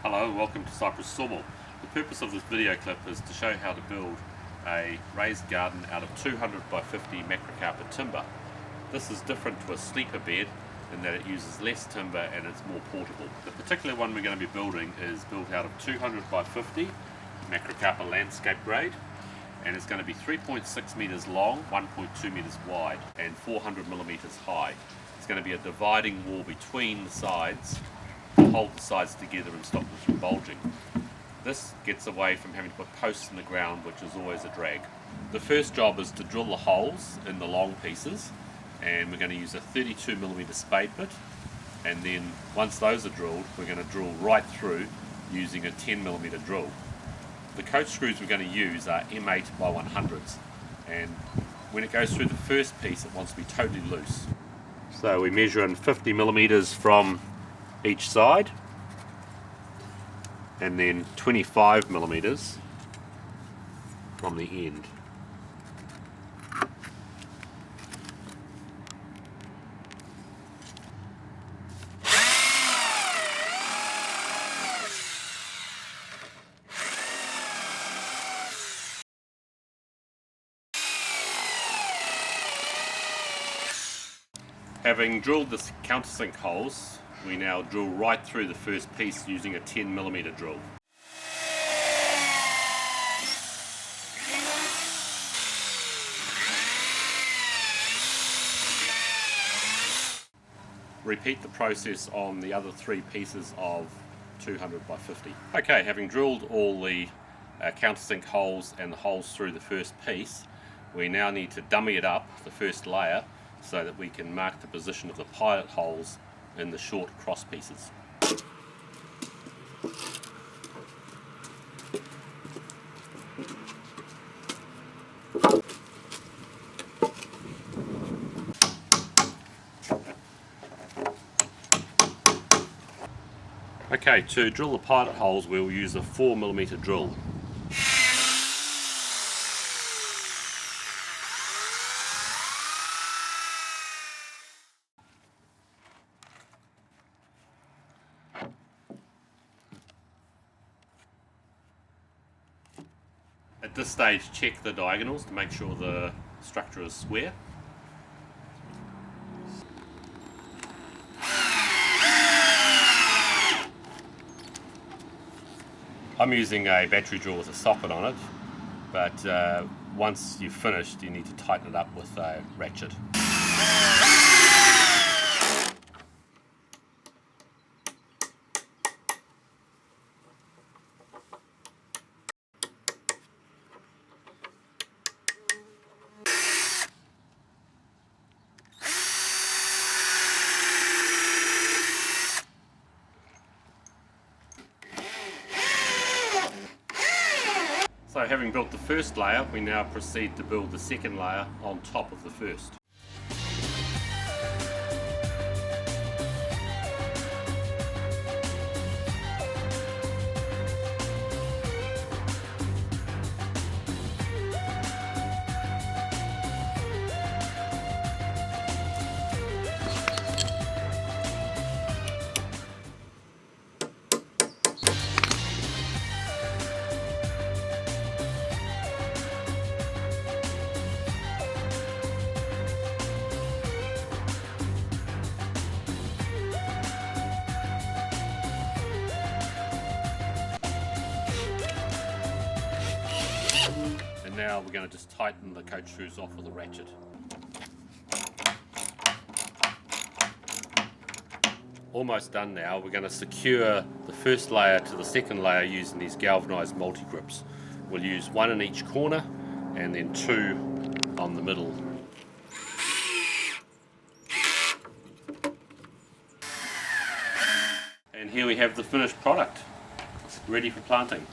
Hello and welcome to Cypress Sawmill. The purpose of this video clip is to show how to build a raised garden out of 200 by 50 Macrocarpa timber. This is different to a sleeper bed in that it uses less timber and it's more portable. The particular one we're going to be building is built out of 200 by 50 Macrocarpa landscape grade, and it's going to be 3.6 meters long, 1.2 meters wide and 400 millimeters high. It's going to be a dividing wall between the sides to hold the sides together and stop them from bulging. This gets away from having to put posts in the ground, which is always a drag. The first job is to drill the holes in the long pieces, and we're going to use a 32mm spade bit, and then once those are drilled we're going to drill right through using a 10mm drill. The coach screws we're going to use are M8 by 100s, and when it goes through the first piece it wants to be totally loose. So we measure in 50mm from each side, and then 25mm from the end. Having drilled the countersink holes, we now drill right through the first piece using a 10mm drill. Repeat the process on the other three pieces of 200 by 50. Okay, having drilled all the countersink holes and the holes through the first piece, we now need to dummy it up, the first layer, so that we can mark the position of the pilot holes in the short cross pieces. Okay, to drill the pilot holes we'll use a 4mm drill. At this stage, check the diagonals to make sure the structure is square. I'm using a battery drill with a socket on it, but once you've finished you need to tighten it up with a ratchet. So having built the first layer, we now proceed to build the second layer on top of the first. Now we're going to just tighten the coach screws off with a ratchet. Almost done now. We're going to secure the first layer to the second layer using these galvanized multi-grips. We'll use one in each corner and then two on the middle. And here we have the finished product, ready for planting.